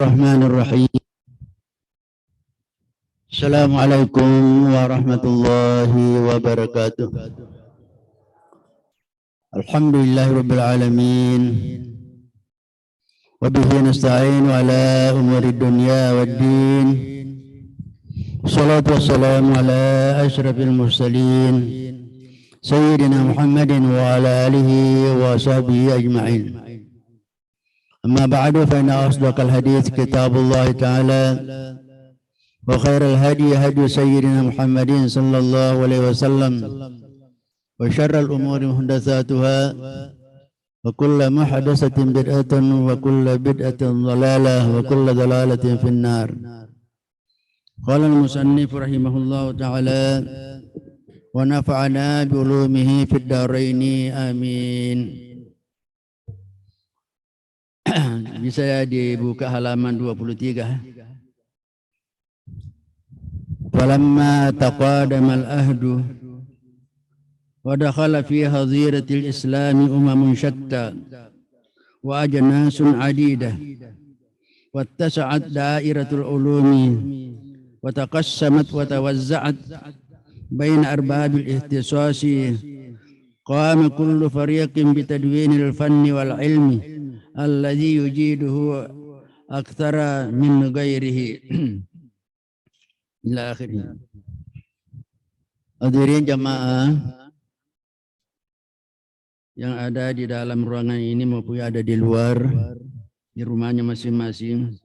Bismillahirrahmanirrahim. Assalamualaikum warahmatullahi wabarakatuh. Alhamdulillahirabbil alamin. Wa bihi nasta'in ala umuri dunya waddin. Wassalatu wassalamu ala asyrafil mursalin sayyidina Muhammadin wa ala alihi wa sahbihi ajma'in. أما بعد فإن أصدق الحديث كتاب الله تعالى وخير الهدي هدي سيدنا محمد صلى الله عليه وسلم وشر الأمور محدثاتها وكل محدثة بدعة وكل بدعة ضلالة وكل ضلالة في النار. قال المصنف رحمه الله تعالى ونفعنا بعلومه في الدارين آمين. Bisa dibuka halaman 23. Falamma taqadama al-ahdu wa dakhala fi hadhiratil islam umamun shatta wa ajnasun adidah wattasa'at dairatul ulumi wa taqassamat wa tawazza'at baina arbabil ihtisasi qama kullu fariqin bitadwinil fanni wal ilmi alladhi yujiduhu aktsara min ghairihi ila akhirih. Hadirin jamaah yang ada di dalam ruangan ini maupun ada di luar di rumahnya masing-masing.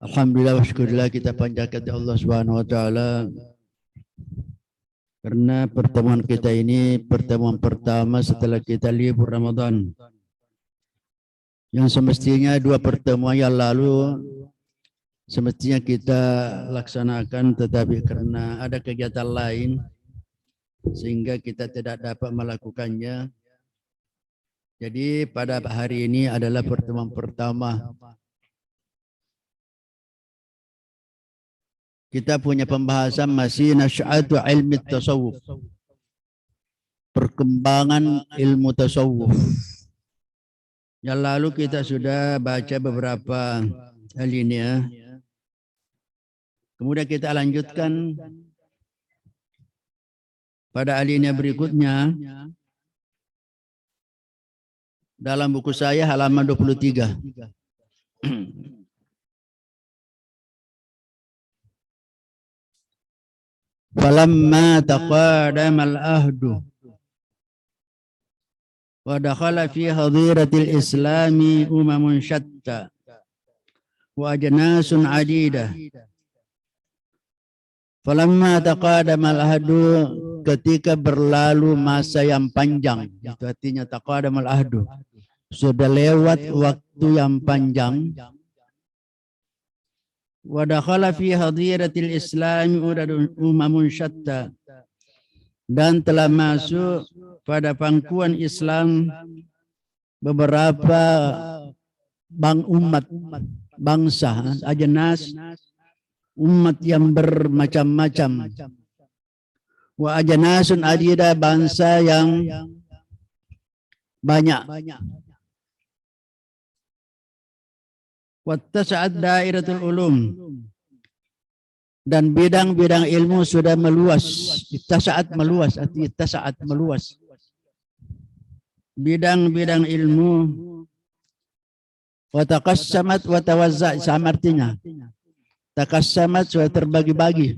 Alhamdulillah wa syukurillah, kita panjatkan Allah Subhanahu wa taala karena pertemuan kita ini pertemuan pertama setelah kita libur Ramadan. Yang semestinya dua pertemuan yang lalu semestinya kita laksanakan, tetapi karena ada kegiatan lain sehingga kita tidak dapat melakukannya. Jadi pada hari ini adalah pertemuan pertama. Kita punya pembahasan masih nasya'atu ilmi tasawuf, perkembangan ilmu tasawuf. Yang lalu kita sudah baca beberapa alinea. Kemudian kita lanjutkan pada alinea berikutnya dalam buku saya halaman 23. Falamma taqadamal ahdu wa dakhala fi hadiratil islami umamun syatta wa ajnasun adidah. Falamma taqadamal ahdu, ketika berlalu masa yang panjang, itu artinya taqadamal ahdu, sudah lewat waktu yang panjang. Wa dakhala fi hadiratil islami umamun syatta, dan telah masuk pada pangkuan Islam beberapa umat, bangsa, ajnas, umat yang bermacam-macam. Wa ajnasun adida, bangsa yang banyak. Wattasa'at dairatul ulum, dan bidang-bidang ilmu sudah meluas. Ittasa'at meluas, artinya ittasa'at meluas. Bidang-bidang ilmu wa taqassamat wa tawazza', sama artinya. Taqassamat sudah terbagi-bagi.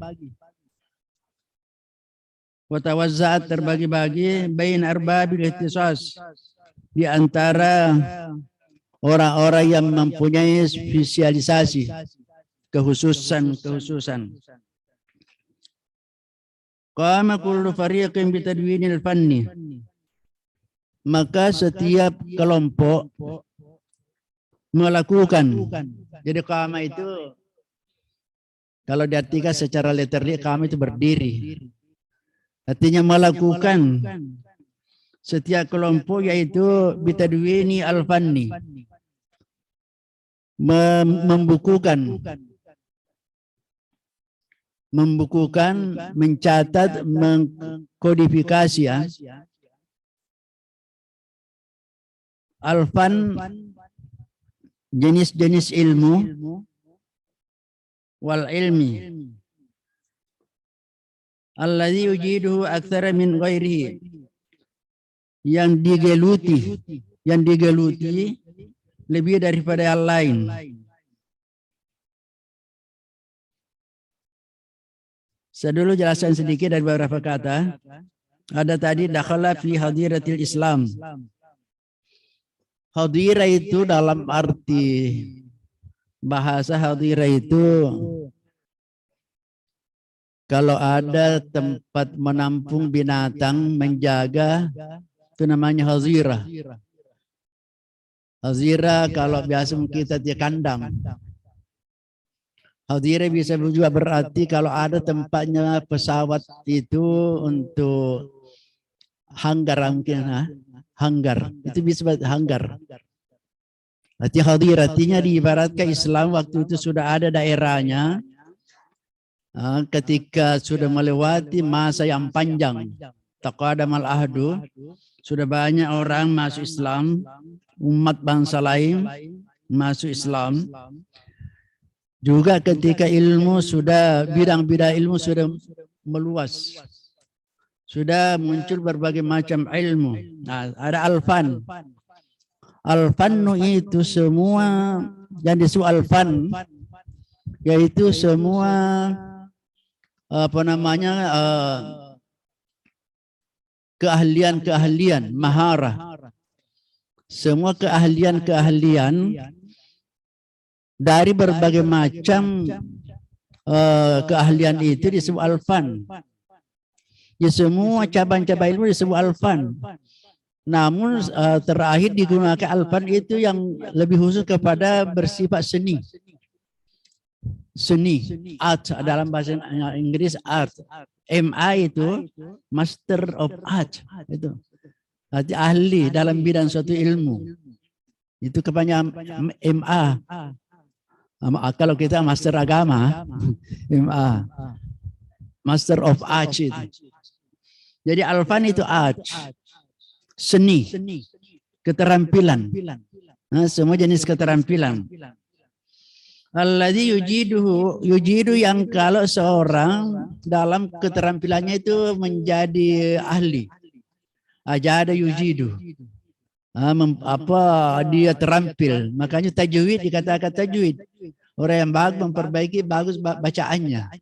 Wa tawazza'at terbagi-bagi bain arbabil ihtisas, di antara orang-orang yang mempunyai spesialisasi, khususan. Qama kullu fariqin bitadwinil fanni, maka setiap kelompok melakukan. Jadi qama itu kalau diartikan secara literally, qama itu berdiri, artinya melakukan. Setiap kelompok yaitu bitadwini al-fanni, membukukan, mencatat, mengkodifikasi ya. Al-fan jenis-jenis ilmu wal ilmi alladzi yujiduhu aktsara min ghairihi, yang digeluti lebih daripada yang lain. Saya dulu jelaskan sedikit dari beberapa kata. Ada tadi dakhala fi hadiratil Islam. Hadirah itu dalam arti bahasa hadirah itu kalau ada tempat menampung binatang, menjaga, itu namanya hazirah. Hazirah kalau biasa kita di kandang. Hazirah bisa juga berarti kalau ada tempatnya pesawat itu untuk hanggar mungkin, hanggar. Itu bisa hanggar. Arti hadir artinya diibaratkan Islam waktu itu sudah ada daerahnya. Ketika sudah melewati masa yang panjang, taqadamal ahdu, sudah banyak orang masuk Islam, umat bangsa lain masuk Islam. Juga ketika ilmu sudah, bidang-bidang ilmu sudah meluas, sudah muncul berbagai macam ilmu. Nah, ada alfan. Alfannu itu semua yang disebut alfan, yaitu semua keahlian-keahlian, maharah. Semua keahlian-keahlian dari berbagai macam keahlian itu disebut alfan. Ya, semua cabang-cabang ilmu disebut alfan. Namun terakhir digunakan alfan itu yang lebih khusus kepada bersifat seni. Seni, art dalam bahasa Inggris art. MA itu Master of Art, itu arti ahli dalam bidang suatu ilmu. Itu kebanyakan MA. Kalau kita master agama, MA, Master of Art itu. Jadi alfan itu art, seni, keterampilan. Nah, semua jenis keterampilan. Alladzi yujidu yang kalau seorang dalam keterampilannya itu menjadi ahli. Ajada yujidu. Dia terampil. Makanya tajwid dikatakan tajwid. Orang yang bagus memperbaiki bagus bacaannya.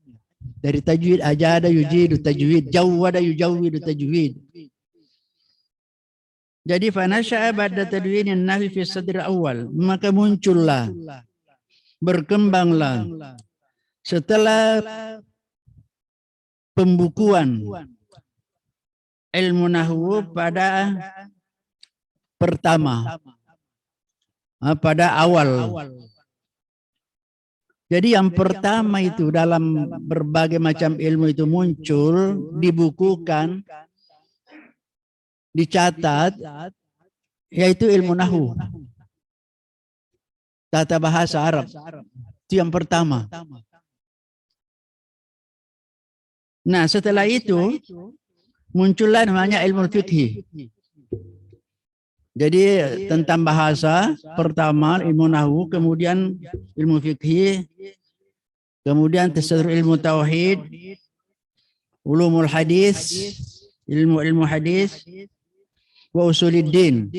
Dari tajwid ajada yujidu tajwid, jawwada yujawwidu tajwid. Jadi fanasha'a ba'da tadwinin nahwi fi sadr awal, maka muncullah, berkembanglah setelah pembukuan ilmu nahwu pada pertama, pada awal. Jadi yang pertama itu dalam berbagai macam ilmu itu muncul, dibukukan, dicatat, yaitu ilmu nahwu, tata bahasa Arab. Itu yang pertama. Nah, setelah itu muncullah namanya ilmu fikih. Jadi tentang bahasa pertama ilmu nahwu, kemudian ilmu fikih, kemudian tasaddur ilmu tauhid, ulumul hadis, ilmu hadis, wa usuluddin.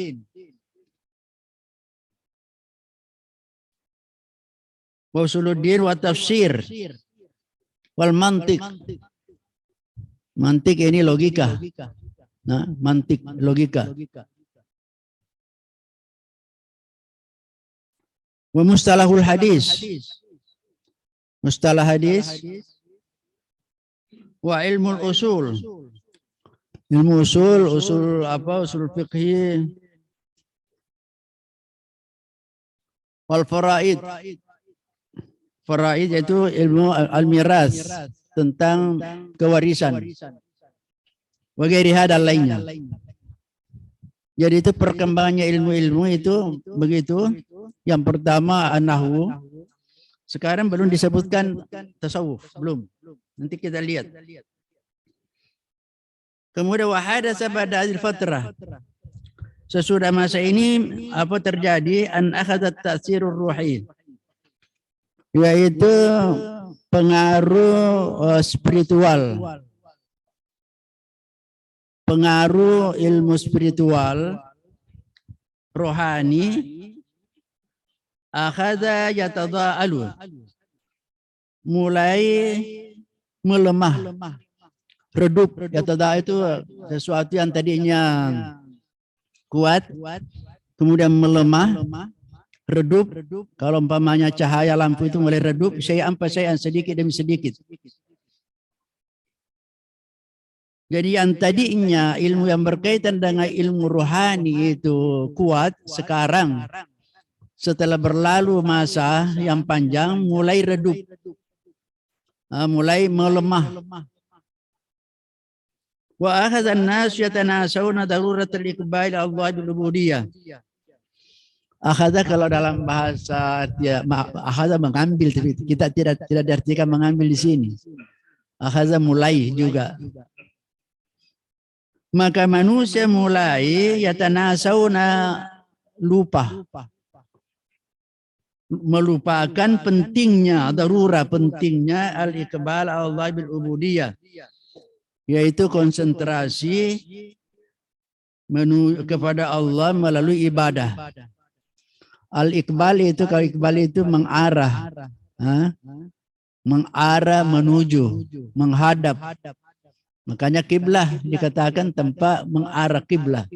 Wa usuluddin wa tafsir wal mantiq. Mantiq ini logika. Nah, mantiq logika. Wa mustalahul hadis. Mustalah hadis. Wa ilmu usul. Ilmu usul apa? Usul fiqhi. Wal faraid. Faraid itu ilmu al-miras, tentang kewarisan. Wa ghairiha dan lainnya. Jadi itu perkembangannya ilmu-ilmu itu begitu. Yang pertama an-nahwu. Sekarang belum disebutkan tasawuf, belum. Nanti kita lihat. Kemudian wahadatsa ba'da hadhil fatrah. Sesudah masa ini apa terjadi? An akhadat ta'sirur ruhi, yaitu pengaruh spiritual, pengaruh ilmu spiritual rohani, akhadha yatadha'alu, mulai melemah, redup. Yatadha' itu sesuatu yang tadinya kuat kemudian melemah, redup. Kalau umpamanya cahaya lampu itu mulai redup, syai'an fa syai'an, sedikit demi sedikit. Jadi yang tadinya ilmu yang berkaitan dengan ilmu rohani itu kuat, sekarang setelah berlalu masa yang panjang mulai redup, mulai melemah. Wa akhadha an-nas yatanasawna daruratul iqbal Allah bil ubudiyah. Akhadha kalau dalam bahasa akhadha mengambil, tapi kita tidak diartikan mengambil di sini. Akhadha mulai juga. Maka manusia mulai yatanasawna, lupa, melupakan pentingnya, darurah pentingnya al-iqbal Allah bil ubudiyah, yaitu konsentrasi kepada Allah melalui ibadah. Al-iqbal itu, kalau iqbal itu mengarah, mengarah, menuju, menghadap. Makanya kiblah dikatakan tempat mengarah kiblah.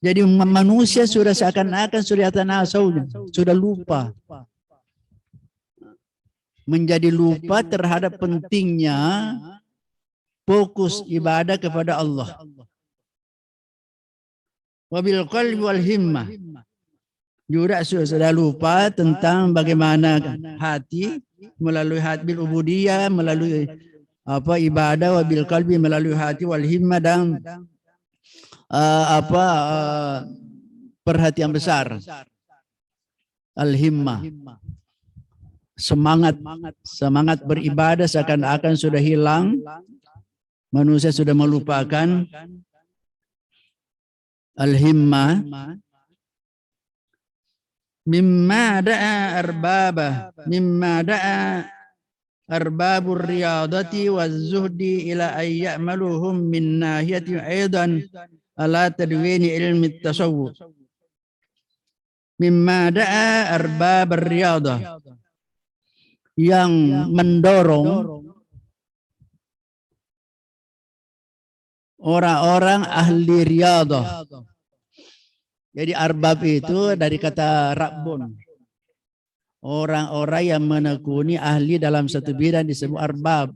Jadi manusia sudah seakan-akan sudah tanasaunya, sudah lupa. Menjadi lupa terhadap pentingnya fokus ibadah kepada Allah. Wabil qalbi wal himmah, juga sudah lupa tentang bagaimana hati, melalui hati bil ubudiyah, melalui ibadah, wabil qalbi melalui hati, wal himmah dan perhatian besar, al himmah, semangat beribadah seakan-akan sudah hilang. Manusia sudah melupakan al-himmah. Mimma da'a arbabur riyadati waz zuhdi ila ay ya'maluhum min nahiyati aidan ala tadwini ilmi tasawuf. Mimma da'a arbabur riyadah, yang mendorong orang-orang ahli riyadah. Jadi arbab itu dari kata rabbun. Orang-orang yang menekuni ahli dalam satu bidang disebut arbab.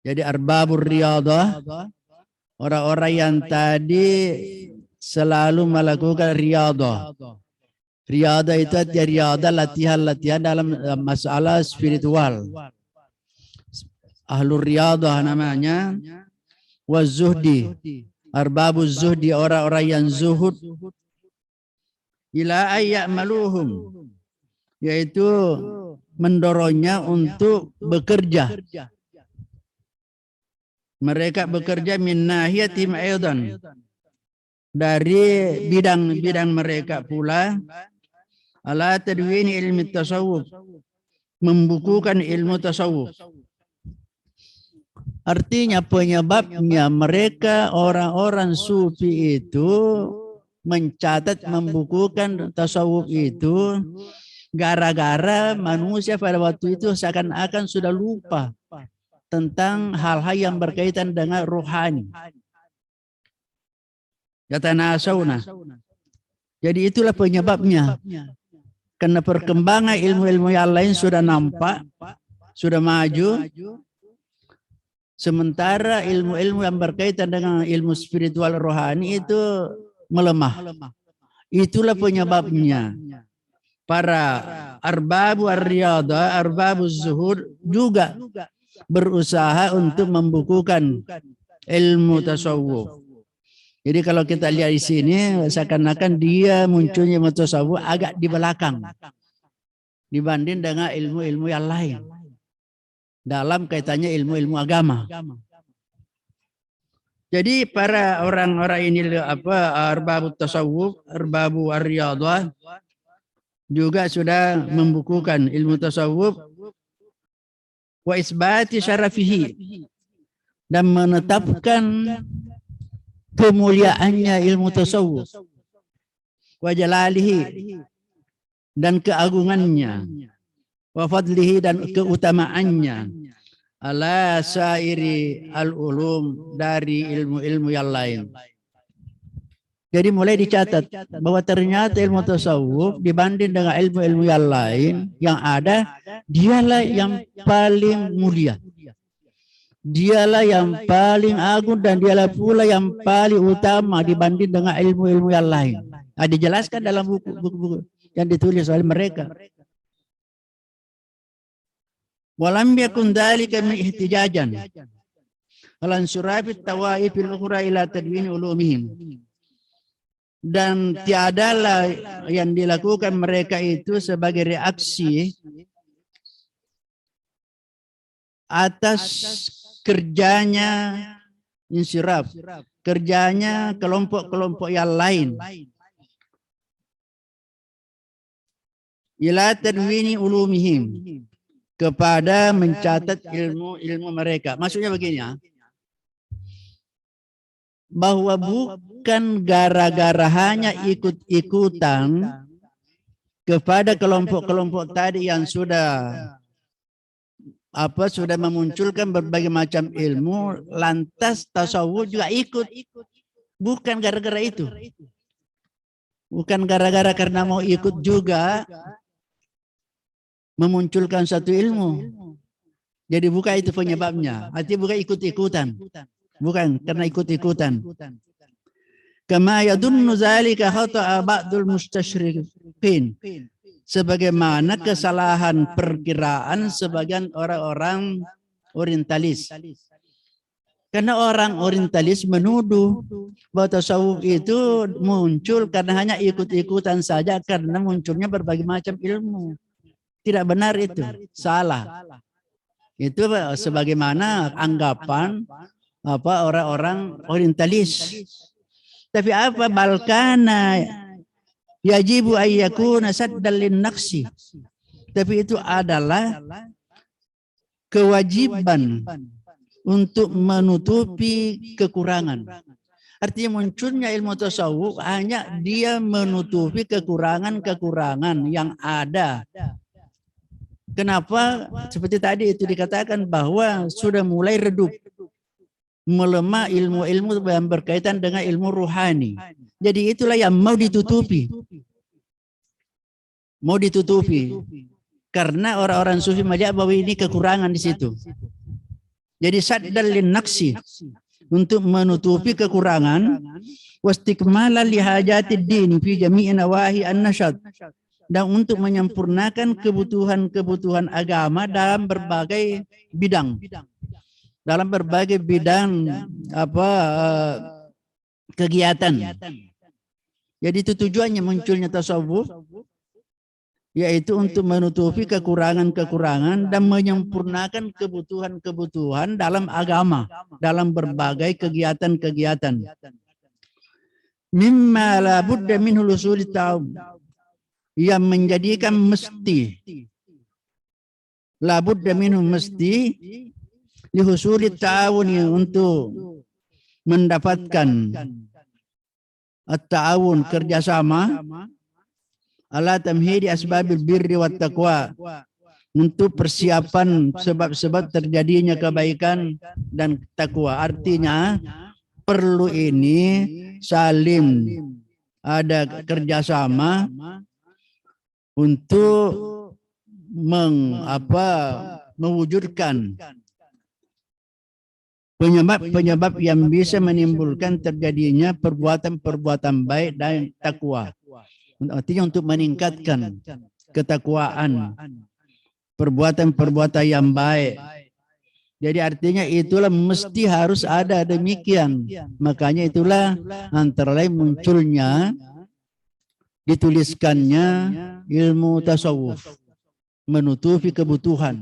Jadi arbabur riyadah, orang-orang yang tadi selalu melakukan riyadah. Riyadah itu riyadah, latihan dalam masalah spiritual. Ahlur riyadah namanya. Wazuhdi, arbabuz zuhdi, orang-orang yang zuhud. Ila ayya'maluhum, yaitu mendorongnya untuk bekerja. Mereka bekerja min nahiyatim aidan, dari bidang-bidang mereka pula, ala tadwini ilmi tasawuf, membukukan ilmu tasawuf. Artinya penyebabnya mereka orang-orang sufi itu mencatat, membukukan tasawuf itu gara-gara manusia pada waktu itu seakan-akan sudah lupa tentang hal-hal yang berkaitan dengan rohani. Yatanasawna. Jadi itulah penyebabnya. Karena perkembangan ilmu-ilmu yang lain sudah nampak, sudah maju. Sementara ilmu-ilmu yang berkaitan dengan ilmu spiritual rohani itu melemah. Itulah penyebabnya. Para arbabu ar-riyadah, arbabu zuhud juga berusaha untuk membukukan ilmu tasawuf. Jadi kalau kita lihat di sini, seakan-akan dia munculnya ilmu tasawuf agak di belakang dibanding dengan ilmu-ilmu yang lain dalam kaitannya ilmu-ilmu agama. Jadi para orang-orang ini arbabu tasawuf, arbabu ar-riyadhah juga sudah membukukan ilmu tasawuf wa isbati syarafihi dan menetapkan kemuliaannya ilmu tasawuf wa jalalihi dan keagungannya wa fadlihi dan keutamaannya ala sairi al-ulum dari ilmu-ilmu yang lain. Jadi mulai dicatat bahwa ternyata ilmu tasawuf dibanding dengan ilmu-ilmu yang lain yang ada, dialah yang paling mulia. Dialah yang paling agung dan dialah pula yang paling utama dibanding dengan ilmu-ilmu yang lain. Dijelaskan dalam buku-buku yang ditulis oleh mereka. Walam yakun dzalika min ihtijajan ala ansurafi tawaif al-ukhra ila tadwin ulumihim. Dan tiadalah yang dilakukan mereka itu sebagai reaksi atas kerjanya insiraf, kerjanya kelompok-kelompok yang lain. Ila tadwini ulumihim, kepada mencatat ilmu-ilmu mereka. Maksudnya begini ya, bahwa bukan gara-gara hanya ikut-ikutan kepada kelompok-kelompok tadi yang sudah memunculkan berbagai macam ilmu, lantas tasawuf juga ikut. Bukan gara-gara itu. Bukan gara-gara karena mau ikut juga memunculkan satu ilmu. Jadi bukan itu penyebabnya. Artinya bukan ikut-ikutan. Bukan karena ikut-ikutan. Kama yadunnu zalika khata'a ba'dul mustasyriqin. Sebagaimana kesalahan perkiraan sebagian orang-orang orientalis. Karena orang orientalis menuduh bahwa tasawuf itu muncul karena hanya ikut-ikutan saja karena munculnya berbagai macam ilmu. Tidak benar itu, salah. Itu sebagaimana anggapan orang-orang orientalis. Tapi apa balkana yajibu ayyakuna saddal linnaqsi. Tapi itu adalah kewajiban untuk menutupi kekurangan. Artinya munculnya ilmu tasawuf hanya dia menutupi kekurangan-kekurangan yang ada. Kenapa? Seperti tadi itu dikatakan bahwa sudah mulai redup, melemah ilmu-ilmu yang berkaitan dengan ilmu ruhani. Jadi itulah yang mau ditutupi. Mau ditutupi. Karena orang-orang sufi melihat bahwa ini kekurangan di situ. Jadi saddal linnaqsi, untuk menutupi kekurangan, wastikmalan lihajatid din fi jami'i nawahi an-nasyad, dan untuk menyempurnakan kebutuhan-kebutuhan agama dalam berbagai bidang. Dalam berbagai bidang kegiatan. Jadi itu tujuannya munculnya tasawuf, yaitu untuk menutupi kekurangan-kekurangan dan menyempurnakan kebutuhan-kebutuhan dalam agama, dalam berbagai kegiatan-kegiatan. Mimma la budda minhu lusuli ta'awun, yang menjadikan mesti, la budda minhu mesti, lihusuli ta'awun, untuk mendapatkan at-ta'awun, kerjasama, ala tamhidi asbabil birri wat taqwa, untuk persiapan sebab-sebab terjadinya kebaikan dan takwa. Artinya perlu ini saling ada kerjasama untuk mewujudkan penyebab-penyebab yang bisa menimbulkan terjadinya perbuatan-perbuatan baik dan takwa. Artinya untuk meningkatkan ketakwaan, perbuatan-perbuatan yang baik. Jadi artinya itulah mesti harus ada demikian. Makanya itulah antara lain munculnya, dituliskannya ilmu tasawuf, menutupi kebutuhan.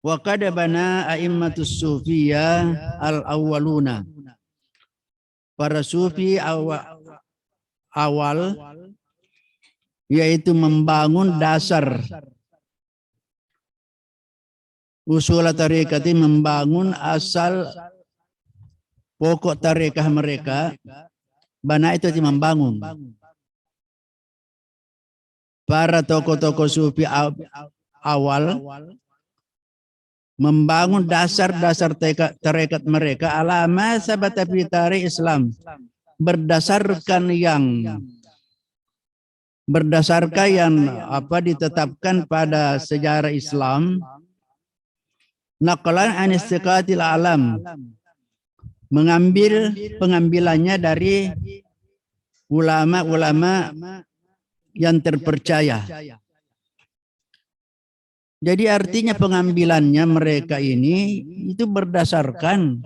Wa qad bana a'immatus sufiyah al-awwaluna. Para sufi awal yaitu membangun dasar usul tarekat, membangun asal pokok tarekat mereka. Bana itu membangun. Para tokoh-tokoh sufi awal membangun dasar-dasar tarekat mereka ala ma sabata fi tarikh Islam, berdasarkan yang ditetapkan pada sejarah Islam, naqlan an istiqatil alam, mengambil pengambilannya dari ulama-ulama yang terpercaya. Jadi artinya pengambilannya mereka ini itu berdasarkan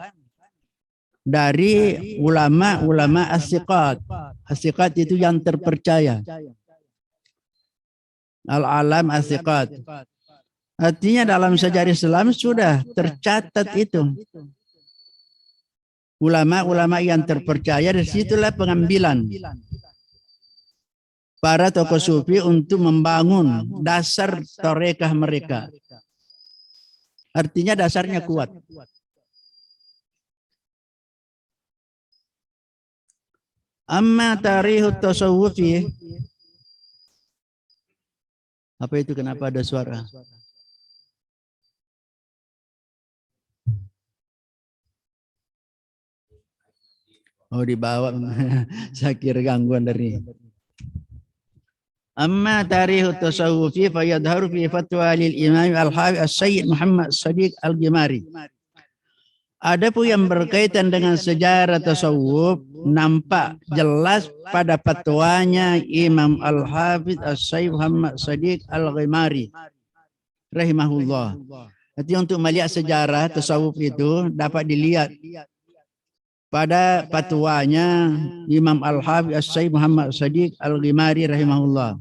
dari ulama-ulama as-siqat. As-siqat itu yang terpercaya. Al-alam as-siqat. Artinya dalam sejarah Islam sudah tercatat itu. Ulama-ulama yang terpercaya, dari situlah pengambilan para tokoh sufi untuk membangun dasar tarekah mereka. Artinya dasarnya kuat. Amma tarihut tasawufi. Apa itu, kenapa ada suara? Oh, dibawa. Saya kira gangguan dari. Amma tarikh tasawufi fayadharu fi fatwa lil Imam Al-Hafiz As-Sayyid Muhammad As-Sadiq Al-Ghimari. Adapun yang berkaitan dengan sejarah tasawuf nampak jelas pada fatwanya Imam Al-Hafiz As-Sayyid Muhammad As-Sadiq Al-Ghimari rahimahullah. Jadi untuk melihat sejarah tasawuf itu dapat dilihat pada fatwanya Imam Al-Hafiz As-Sayyid Muhammad As-Sadiq Al-Ghimari rahimahullah.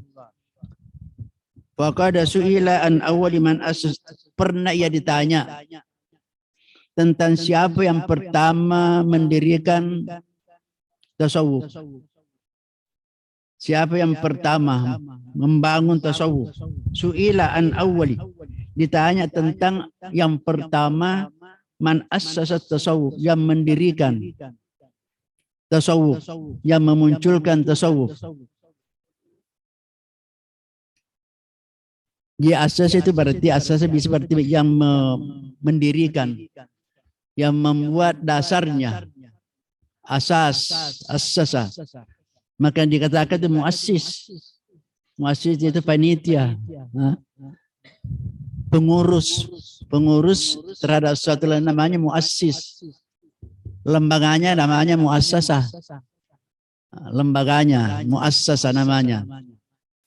Faqad su'ila an awwali man asas, pernah ia ditanya tentang siapa yang pertama mendirikan tasawuf. Siapa yang pertama membangun tasawuf? Su'ila an awwali, ditanya tentang yang pertama man assasat tasawuf, yang mendirikan tasawuf, yang memunculkan tasawuf. Ya, asas itu berarti asasnya bisa berarti yang mendirikan, yang membuat dasarnya, asas, asasa. Maka dikatakan itu muassis. Muassis itu panitia, pengurus terhadap suatu namanya muassis. Lembaganya namanya muassasah. Lembaganya muassasah namanya.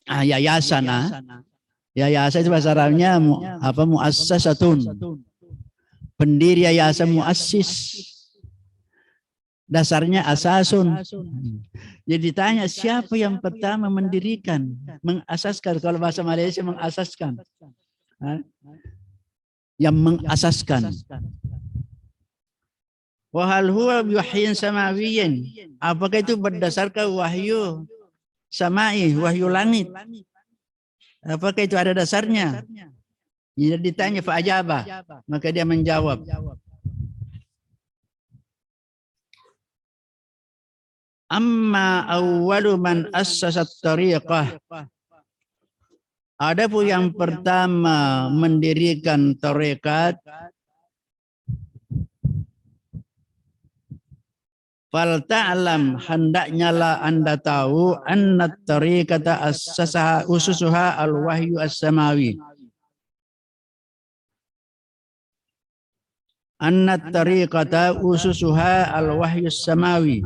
Yayasan. Yayasan itu bahasa Arabnya muassasatun. Pendiri yayasan muassis. Dasarnya asasun. Jadi ditanya siapa yang pertama mendirikan, mengasaskan, kalau bahasa Malaysia mengasaskan. Yang mengasaskan. Wa hal huwa wahyin samawiyyin. Apakah itu berdasarkan wahyu samai, wahyu langit? Apakah itu ada dasarnya? Dia ditanya fa'ajaba, maka dia menjawab. Amma awwalu man assasat tariqah. Adapun yang pertama mendirikan tarekat, fal ta'lam, hendaknya lah Anda tahu, anna tariqata assasaha ususuha al-wahyu as-samawi. Anna tariqata ususuha al-wahyu as-samawi.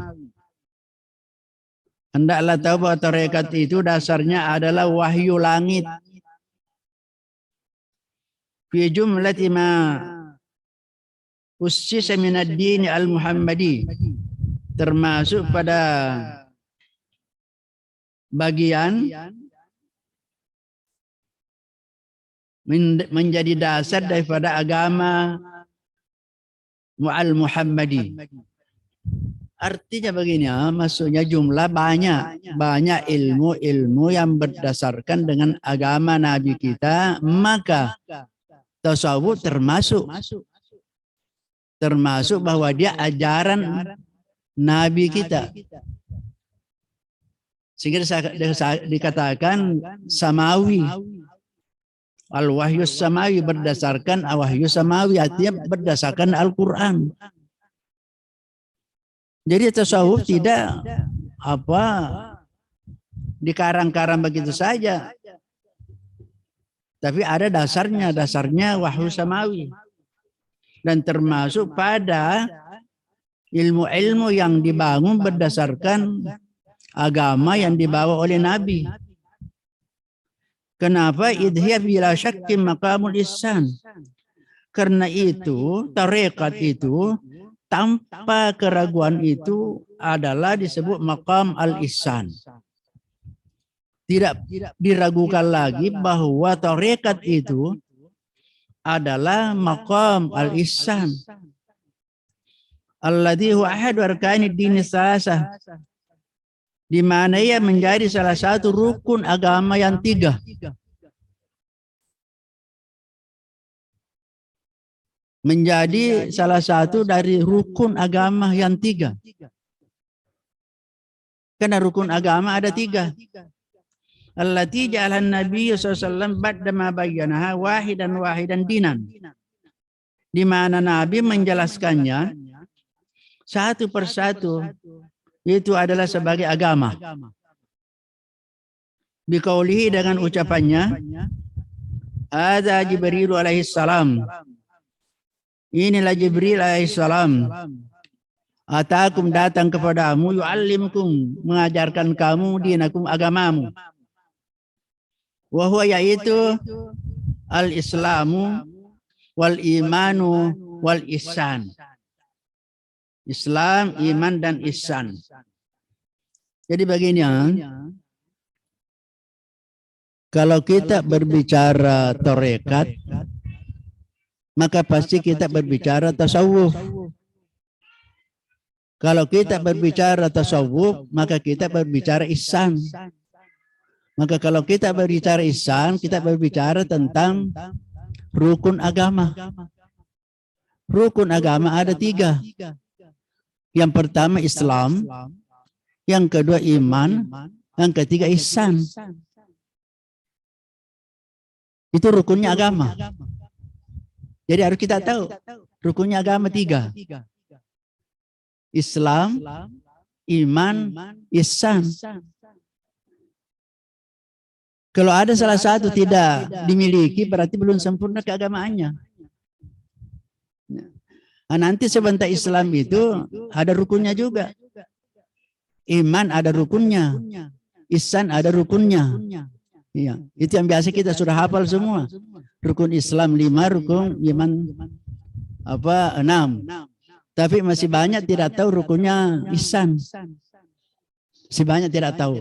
Hendaklah tahu bahwa tarekat itu dasarnya adalah wahyu langit. Fi jumlati ma ussisa min ad-din al-muhammadi, termasuk pada bagian menjadi dasar daripada agama Muhammadi. Artinya begini, maksudnya jumlah banyak ilmu yang berdasarkan dengan agama Nabi kita, maka tasawuf termasuk bahwa dia ajaran Nabi kita. Sehingga dikatakan samawi. Al-wahyu samawi, berdasarkan wahyu samawi, artinya berdasarkan Al-Quran. Jadi tasawuf tidak dikarang-karang begitu saja. Tapi ada dasarnya wahyu samawi. Dan termasuk pada ilmu-ilmu yang dibangun berdasarkan agama yang dibawa oleh Nabi. Kenapa? Idhiya bila syakkin maqamul ihsan. Karena itu, tarekat itu, tanpa keraguan itu adalah disebut maqam al-ihsan. Tidak diragukan lagi bahwa tarekat itu adalah maqam al-ihsan. Alladhi huwa ahadu arkanid dini salasah. Di mana ia menjadi salah satu rukun agama yang 3. Menjadi salah satu dari rukun agama yang 3. Karena rukun agama ada 3. Allati ja'alan Nabi SAW ba'da ma bayyanaha wahidan dinan. Di mana Nabi menjelaskannya satu persatu. Itu adalah sebagai agama. Biqaulihi, dengan ucapannya, Hadza Jibril alaihi salam. Inilah Jibril alaihi salam. Atakum, datang kepadamu, yu'allimkum, mengajarkan kamu dinakum, agamamu. Wa huwa, yaitu al-islamu wal imanu wal ihsan. Islam, iman, dan ihsan. Jadi begini, kalau kita berbicara tarekat, maka pasti kita berbicara tasawuf. Kalau kita berbicara tasawuf, maka kita berbicara ihsan. Maka kalau kita berbicara ihsan, kita berbicara tentang rukun agama. Rukun agama ada 3. Yang pertama Islam, yang kedua iman, yang ketiga ihsan. Itu rukunnya agama. Jadi harus kita tahu rukunnya agama 3. Islam, iman, ihsan. Kalau ada salah satu tidak dimiliki, berarti belum sempurna keagamaannya. Nah, nanti sebentar Islam itu ada rukunnya juga. Iman ada rukunnya. Ihsan ada rukunnya. Iya, itu yang biasa kita sudah hafal semua. Rukun Islam 5, rukun iman 6. Tapi masih banyak tidak tahu rukunnya ihsan. Masih banyak tidak tahu.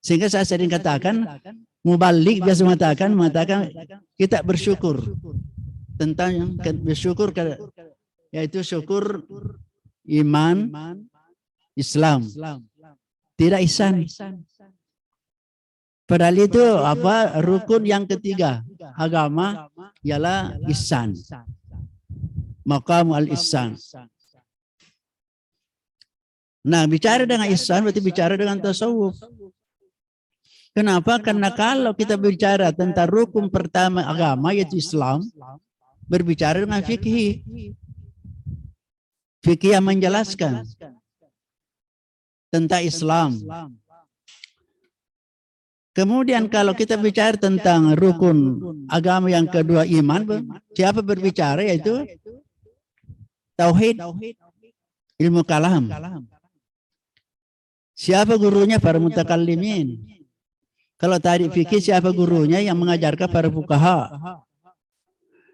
Sehingga saya sering katakan, mubalik biasa mengatakan kita bersyukur. Tentang bersyukur, yaitu syukur iman, Islam, tidak ihsan. Padahal itu rukun yang ketiga agama ialah ihsan, maqam al-ihsan. Nah, bicara dengan ihsan berarti bicara dengan tasawuf. Kenapa? Karena kalau kita bicara tentang rukun pertama agama yaitu Islam, berbicara dengan fikih. Fikih yang menjelaskan tentang Islam. Kemudian kalau kita bicara tentang rukun agama yang kedua iman, siapa berbicara? Yaitu tauhid, ilmu kalam. Siapa gurunya? Para mutakallimin. Kalau tadi fikih, siapa gurunya? Yang mengajarkan para fuqaha.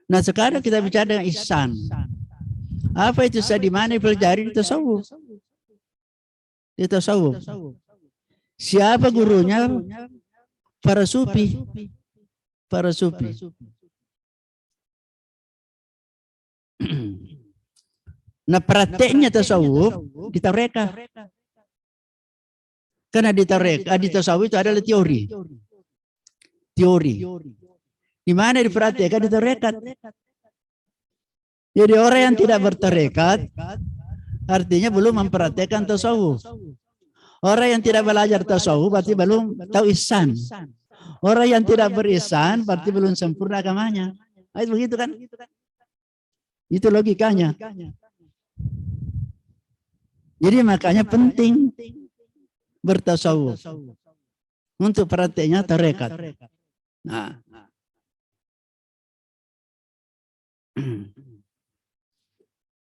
Nah, sekarang kita bicara dengan ihsan. Apa itu? Di mana dipelajari? Di tasawuf. Di tasawuf. Siapa gurunya? Para sufi. para sufi. Nah, prakteknya tasawuf di tarekat. Karena di tarekat, di tasawuf itu adalah teori. Teori. Di mana dipraktekkan di tarekat. Jadi orang yang tidak bertarekat artinya belum mempraktekkan tasawuf. Orang yang tidak belajar tasawuf berarti belum tahu ihsan. Orang yang tidak berihsan berarti belum sempurna agamanya. Itu begitu kan? Itu logikanya. Jadi makanya penting bertasawuf. Untuk prakteknya tarekat. Nah.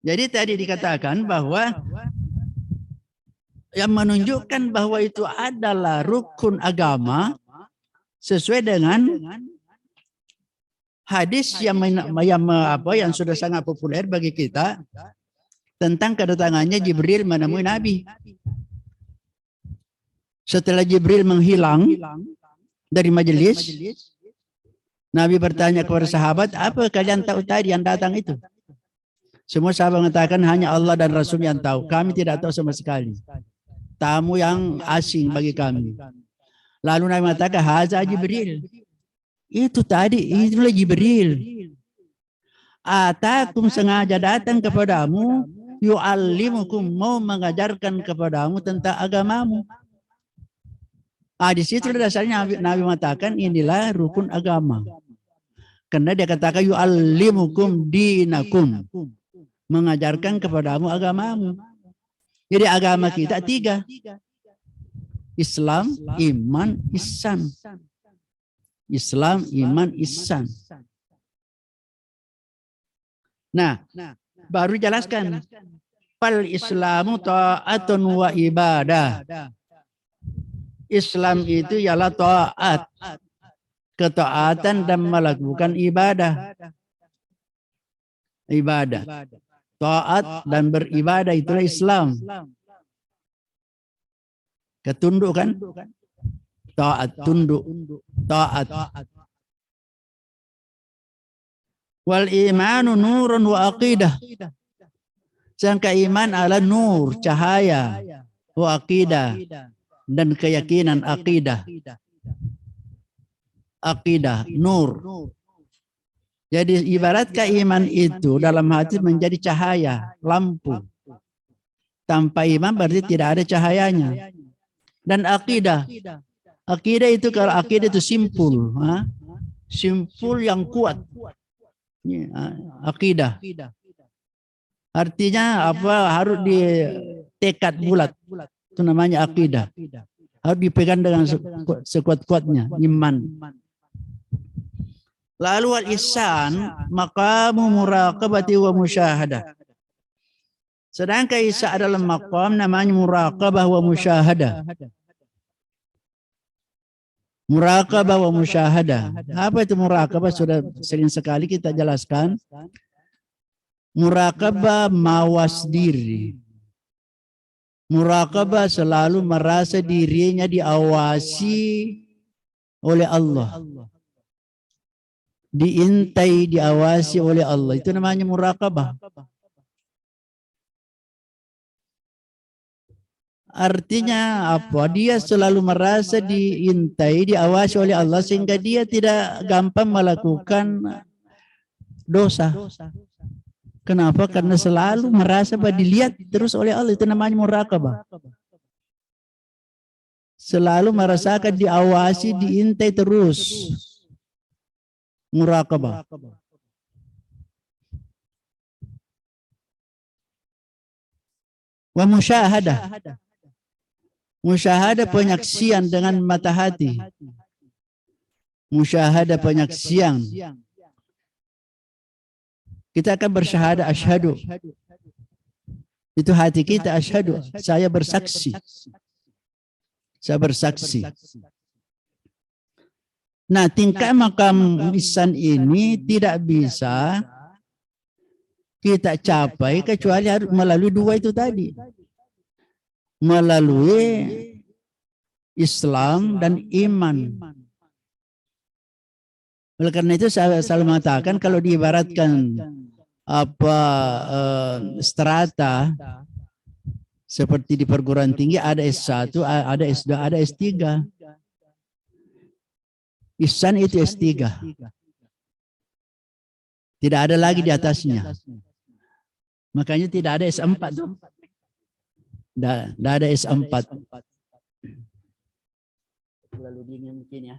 Jadi tadi dikatakan bahwa yang menunjukkan bahwa itu adalah rukun agama sesuai dengan hadis yang sudah sangat populer bagi kita tentang kedatangannya Jibril menemui Nabi. Setelah Jibril menghilang dari majelis, Nabi bertanya kepada sahabat, apa kalian tahu tadi yang datang itu? Semua sahabat mengatakan hanya Allah dan Rasul yang tahu. Kami tidak tahu sama sekali. Tamu yang asing bagi kami. Lalu Nabi mengatakan, haza Jibril. Itu tadi, itulah Jibril. Atakum sengaja datang kepadamu, yu'allimukum, mau mengajarkan kepadamu tentang agamamu. Di situ dasarnya Nabi mengatakan inilah rukun agama. Karena dia katakan yu'allimukum dinakum, mengajarkan kepadamu agamamu. Jadi agama kita 3. Islam, iman, ihsan. Islam, iman, ihsan. Nah, baru jelaskan. Fal Islamu ta'atun wa ibadah. Islam itu ialah taat, ketaatan dan melakukan ibadah. Ibadah, taat dan beribadah itulah Islam. Ketunduk kan? Taat, tunduk, taat. Wal imanu nurun wa aqidah. Sedangkan iman adalah nur, cahaya, wa aqidah. Dan keyakinan akidah. Akidah, nur. Jadi ibaratkan iman itu dalam hati menjadi cahaya, lampu. Tanpa iman berarti tidak ada cahayanya. Dan akidah. Akidah itu kalau akidah itu simpul. Simpul yang kuat. Akidah. Artinya apa? Harus ditekad bulat. Itu namanya akidah. Harus dipegang dengan sekuat-kuatnya, iman. Lalu al-ihsan, maqamu muraqabati wa musyahadah. Sedangkan ihsan adalah maqam namanya muraqabah wa musyahadah. Muraqabah wa musyahadah. Apa itu muraqabah? Sudah sering sekali kita jelaskan. Muraqabah mawas diri. Muraqabah selalu merasa dirinya diawasi oleh Allah. Diintai, diawasi oleh Allah. Itu namanya muraqabah. Artinya apa? Dia selalu merasa diintai, diawasi oleh Allah sehingga dia tidak gampang melakukan dosa. Kenapa? Karena selalu merasa bahwa dilihat terus oleh Allah. Itu namanya muraqabah. Selalu merasakan diawasi, diintai terus. Muraqabah. Wa musyahadah. Musyahadah penyaksian dengan mata hati. Musyahadah penyaksian. Kita akan bersyahadah asyhadu. Itu hati kita asyhadu. Saya bersaksi. Saya bersaksi. Nah, tingkat makam ihsan ini tidak bisa kita capai kecuali harus melalui 2 itu tadi. Melalui Islam dan iman. Oleh karena itu saya selalu mengatakan kalau diibaratkan strata seperti di perguruan tinggi ada S1, ada S2, ada S3. Ihsan itu S3. Tidak ada lagi di atasnya. Makanya tidak ada S4 tuh. Tidak ada S4. Lalu dingin mungkin ya.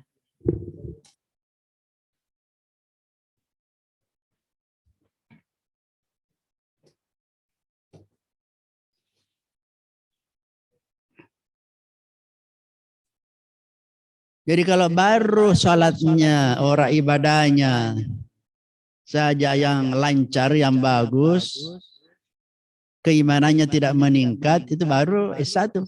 Jadi kalau baru sholatnya, orang ibadahnya saja yang lancar, yang bagus, keimanannya tidak meningkat, itu baru S1.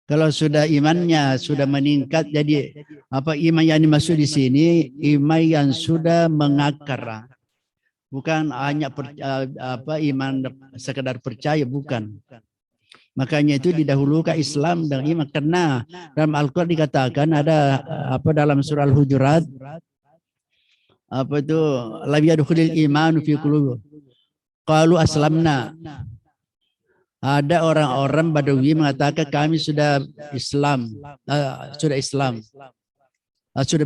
Kalau sudah imannya sudah meningkat, jadi apa iman yang dimaksud di sini? Iman yang sudah mengakar, bukan hanya iman sekedar percaya, bukan. Makanya itu didahulukan Islam dan iman, karena dalam Al-Quran dikatakan ada dalam surah Al-Hujurat lam yadkhulil imanu fi qulubi qalu aslamna. Ada orang-orang Badawi mengatakan kami sudah Islam, sudah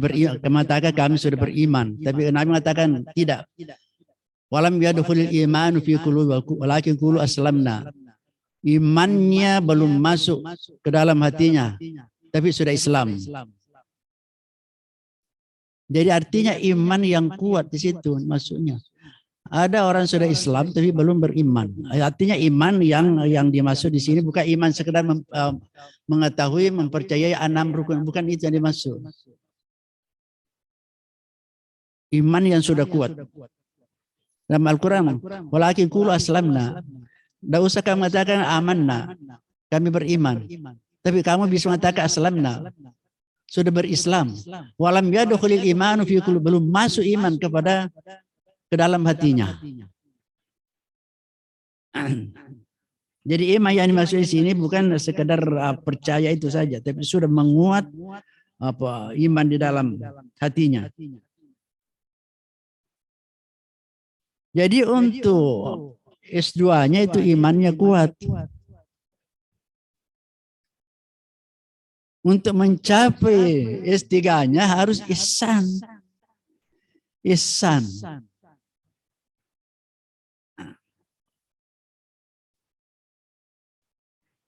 beriman, mengatakan kami sudah beriman, tapi Nabi mengatakan tidak. Walam yadkhulil imanu fi qulubi walakin qulu aslamna. Imannya belum masuk ke dalam hatinya, tapi sudah Islam. Jadi artinya iman yang kuat di situ maksudnya. Ada orang sudah Islam tapi belum beriman. Artinya iman yang dimaksud di sini bukan iman sekedar mengetahui, mempercayai 6 rukun, bukan itu yang dimaksud. Iman yang sudah kuat. Dalam Al-Quran, walakin qulu aslamna. Tidak usah kamu mengatakan amanna, kami beriman. Tapi kamu bisa mengatakan aslamna, sudah berislam. Walam yadkhulil imanu fi qulubi, belum masuk iman ke dalam hatinya. Jadi iman yang dimaksud di sini bukan sekedar percaya itu saja, tapi sudah menguat iman di dalam hatinya. Jadi untuk S2-nya itu imannya kuat. Untuk mencapai S3-nya harus ihsan. Ihsan.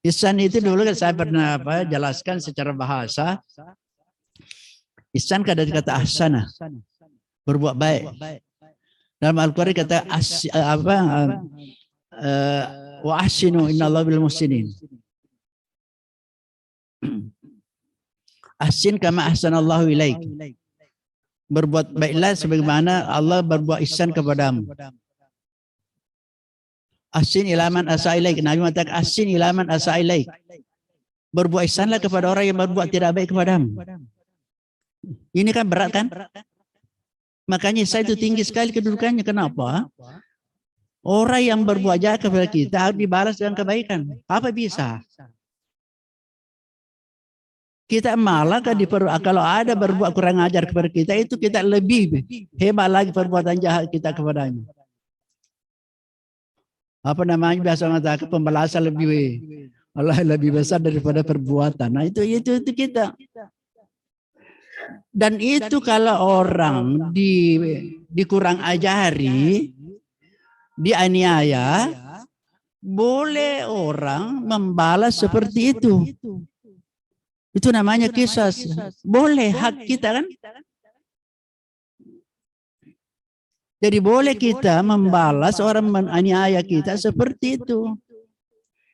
Ihsan itu dulu saya pernah jelaskan secara bahasa. Ihsan ada kata ahsana, berbuat baik. Dalam Al-Quran kata wa ahsinu innallaha bil muhsinin. Ahsin kama ahsanallahu ilaik. Berbuat baiklah sebagaimana Allah berbuat ihsan kepadamu. Ahsin ilaman asa ilaik. Nabi mengatakan ahsin ilaman asa ilaik. Berbuat ihsanlah kepada orang yang berbuat tidak baik kepadamu. Ini kan berat kan? Makanya saya itu tinggi sekali kedudukannya. Kenapa? Orang yang berbuat jahat kepada kita harus dibalas dengan kebaikan. Apa bisa? Kita malah kan kalau ada berbuat kurang ajar kepada kita, itu kita lebih hebat lagi perbuatan jahat kita kepadanya. Apa namanya biasa mengatakan pembalasan lebih besar daripada perbuatan. Nah itu kita. Dan itu kalau orang dikurang ajari, dianiaya, boleh orang membalas seperti itu. Itu namanya qisas. Boleh, hak kita kan. Jadi boleh kita membalas orang menganiaya kita seperti itu.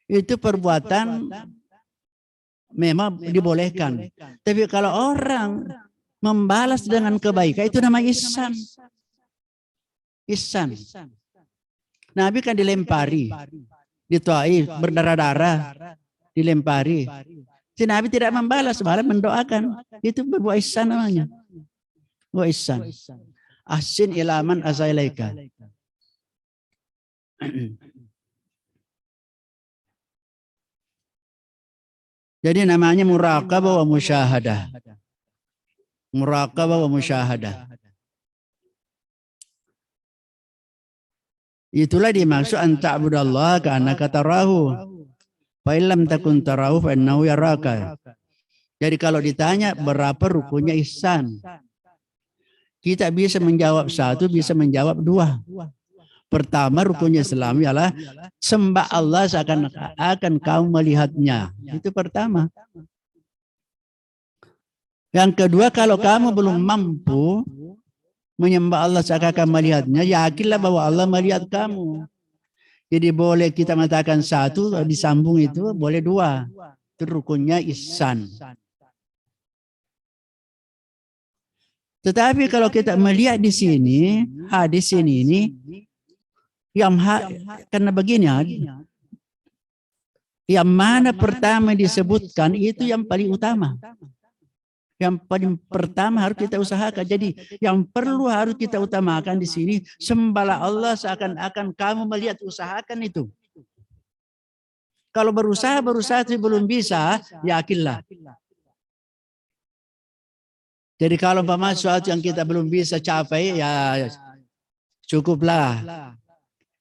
Itu perbuatan memang dibolehkan. Tapi kalau orang membalas dengan kebaikan, itu namanya ihsan. Ihsan. Nabi kan dilempari di Taif, berdarah-darah, dilempari. Si Nabi tidak membalas, malah mendoakan. Itu berbuat ihsan namanya. Buat ihsan. Ahsin ilaman asailaika. Jadi namanya muraqabah wa musyahadah. muraqabah wa musyahadah. Itulah dimaksud an ta'budallaha ka'annaka tarahu. Fa illam takun tarahu fa innahu yaraka. Jadi kalau ditanya berapa rukunnya ihsan, kita bisa menjawab satu, bisa menjawab dua. Pertama, rukunnya Islam ialah sembah Allah seakan-akan kamu melihatnya. Itu pertama. Yang kedua, kalau kamu belum mampu menyembah Allah seakan-akan melihatnya, yakinlah bahwa Allah melihat kamu. Jadi boleh kita mengatakan satu, disambung itu boleh dua. Itu rukunnya ihsan. Tetapi kalau kita melihat di sini, hadis ini karena begini, yang mana pertama disebutkan itu yang paling utama. Yang paling pertama harus kita usahakan. Jadi yang perlu harus kita utamakan di sini, sembahlah Allah seakan-akan kamu melihat, usahakan itu. Kalau berusaha tapi belum bisa, yakinlah. Jadi kalau sesuatu yang kita belum bisa capai, ya cukuplah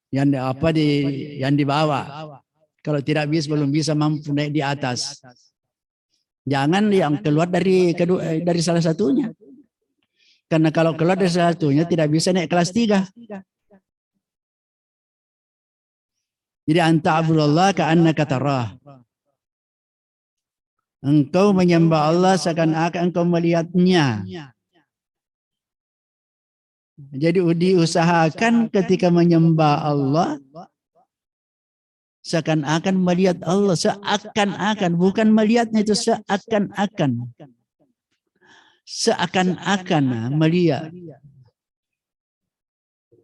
yang dibawa. Kalau tidak bisa, belum bisa mampu naik di atas. Jangan yang keluar dari salah satunya. Karena kalau keluar dari salah satunya tidak bisa naik kelas 3. Jadi anta abdullah ka'annaka tarah. Engkau menyembah Allah seakan-akan engkau melihatnya. Jadi diusahakan ketika menyembah Allah seakan-akan melihat Allah, seakan-akan, bukan melihatnya, itu seakan-akan. Seakan-akan melihat.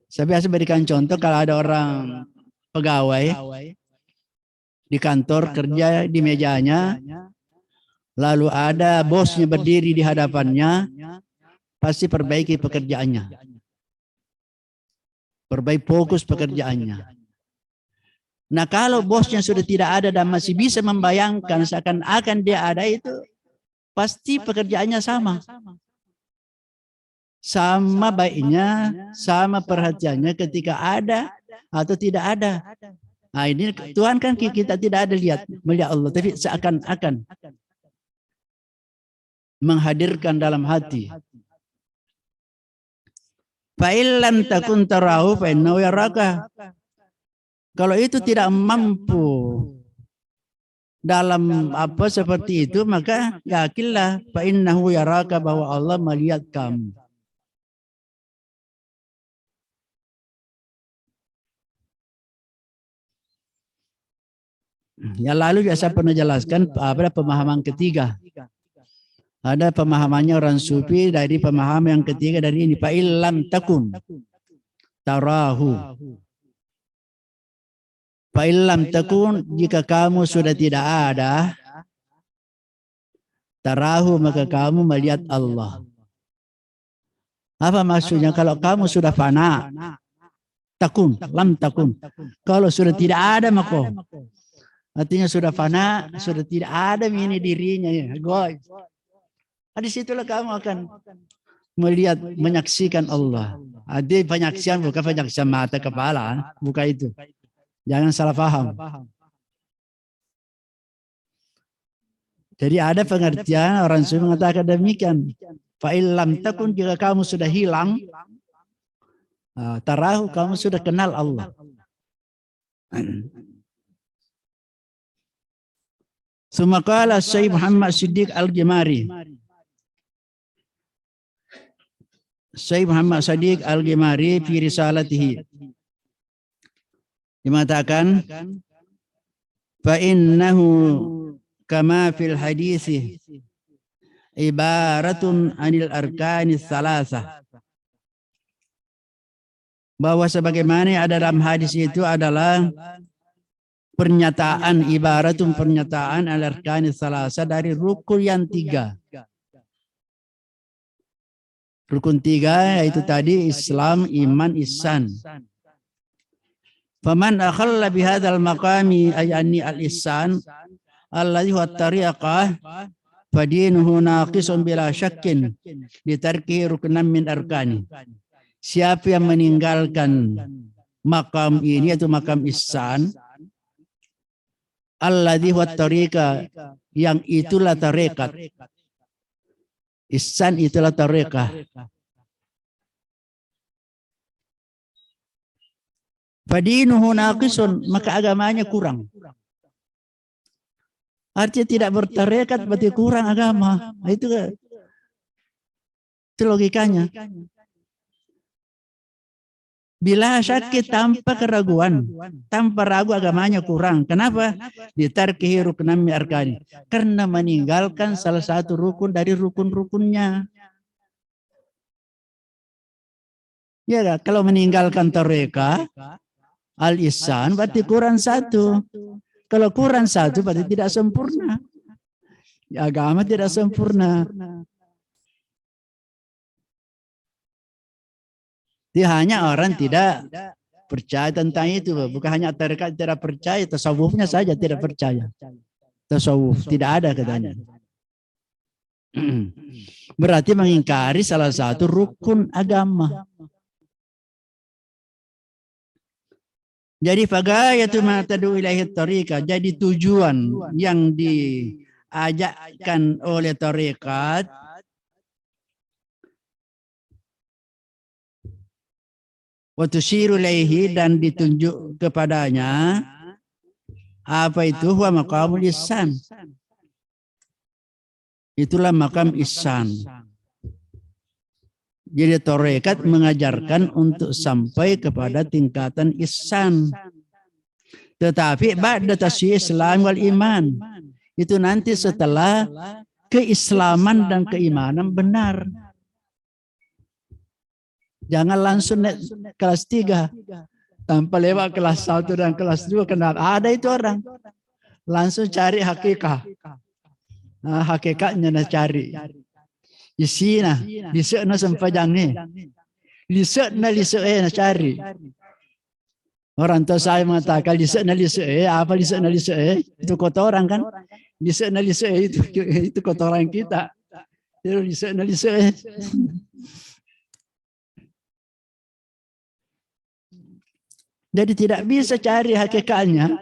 Saya biasa berikan contoh, kalau ada orang pegawai di kantor kerja di mejanya, lalu ada bosnya berdiri di hadapannya, pasti perbaiki pekerjaannya. Perbaiki fokus pekerjaannya. Nah kalau bosnya sudah tidak ada dan masih bisa membayangkan seakan-akan dia ada, itu pasti pekerjaannya sama. Sama baiknya, sama perhatiannya ketika ada atau tidak ada. Nah ini Tuhan kan kita tidak ada melihat Allah, tapi seakan-akan menghadirkan dalam hati. Fa illam takun tarahu fa innahu yaraka. Kalau itu tidak mampu dalam seperti itu, maka yakinlah fa innahu yaraka, bahwa Allah melihat kamu. Ya lalu biasa pernah jelaskan pada pemahaman ketiga. Ada pemahamannya orang sufi dari pemahaman yang ketiga dari ini. Fa illam takun tarahu. Fa illam takun, jika kamu sudah tidak ada, tarahu, maka kamu melihat Allah. Apa maksudnya? Kalau kamu sudah fana, takun, lam takun. Kalau sudah tidak ada, maka artinya sudah fana, sudah tidak ada ini dirinya. Goy. Di situlah kamu akan melihat, menyaksikan Allah. Ada penyaksian, bukan penyaksian mata kepala, bukan itu. Jangan salah paham. Jadi ada pengertian orang sufi mengatakan demikian. Fa illam takun, jika kamu sudah hilang, tarahu, kamu sudah kenal Allah. Sumakala Syekh Muhammad Siddiq Al-Ghimari. Syekh Muhammad Siddiq Al-Ghimari fi risalatihi dimatakan, fa innahu kama fil hadisi ibaratun anil arkanis salasah, bahwa sebagaimana ada dalam hadis itu adalah pernyataan, ibaratun pernyataan anil arkanis salasah, dari rukun yang 3. Rukun 3 yaitu tadi Islam, iman, ihsan. Faman akhalla bihadzal maqami ayani al-ihsan alladhi huwa tariqah fadinuhu naqisun bila syakkin litarkihi ruknan min arkani. Siapa yang meninggalkan makam ini yaitu makam ihsan, alladzi huwa tariqa, yang itulah tarekat. Ihsan itulah tarekat. Fadinuhu naqisun, maka agamanya kurang. Artinya tidak bertarekat berarti kurang agama. Itu logikanya. Bila syakki tanpa keraguan, tanpa ragu agamanya kurang. Kenapa? Ditarkihi ruknan min arkani. Karena meninggalkan salah satu rukun dari rukun-rukunnya. Ya gak? Kalau meninggalkan tarekat al-ihsan berarti kurang satu. Kalau kurang satu berarti tidak sempurna. Agama tidak sempurna. Dia hanya orang tidak percaya tentang itu. Bukan hanya tarekat tidak percaya, tasawufnya saja tidak percaya. Tasawuf tidak ada katanya. Berarti mengingkari salah satu rukun agama. Jadi fagayatu ma tad'u ilaihi tariqah, jadi tujuan yang diajakkan oleh tarekat wa tusyiru ilaihi, dan ditunjuk kepadanya, apa itu? Huwa maqamul ihsan. Itulah makam ihsan. Jadi tarekat mengajarkan untuk sampai kepada tingkatan ihsan. Tetapi ba'da tasyi' Islam wal iman, itu nanti setelah keislaman dan keimanan benar. Jangan langsung naik kelas 3 tanpa lewat kelas 1 dan kelas 2. Kenapa? Ada itu orang langsung cari hakikat. Nah, hakikatnya nak cari. Isi nah, lisek na sempajang ni. Lisek na cari. Orang tua saya mengatakan lisek na apa lisek na itu kotoran kan? Lisek na itu kotoran kita. Itu lisek na Jadi tidak bisa cari hakikatnya,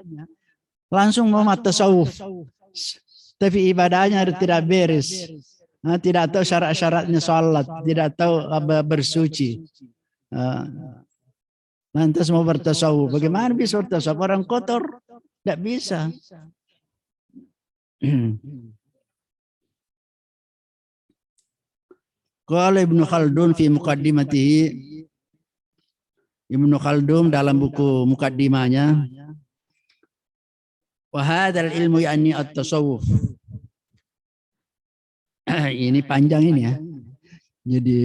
langsung mau tasawuf. Tapi ibadahnya tidak beres. Tidak tahu syarat-syaratnya salat, tidak tahu bersuci. Lantas mau bertasawuf. Bagaimana bisa bertasawuf? Orang kotor. Tidak bisa. Qala Ibnu Khaldun fi muqaddimatihi, Ibnu Khaldun dalam buku mukaddimahnya, wa hadzal ilmu yani at-tasawuf. Ini panjang ini ya. Jadi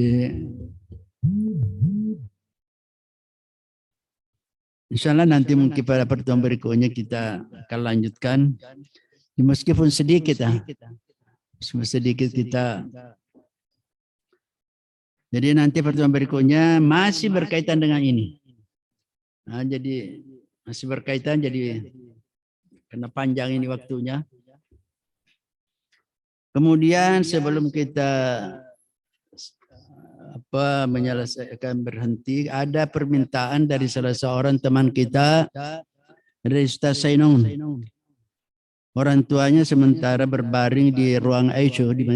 insyaallah nanti mungkin pada pertemuan berikutnya kita akan lanjutkan. Meskipun sedikit sedikit kita. Jadi nanti pertemuan berikutnya masih berkaitan dengan ini. Nah, jadi masih berkaitan, jadi karena panjang ini waktunya. Kemudian sebelum kita menyelesaikan berhenti, ada permintaan dari salah seorang teman kita, dari Ustaz Sainun. Orang tuanya sementara berbaring di ruang ICU di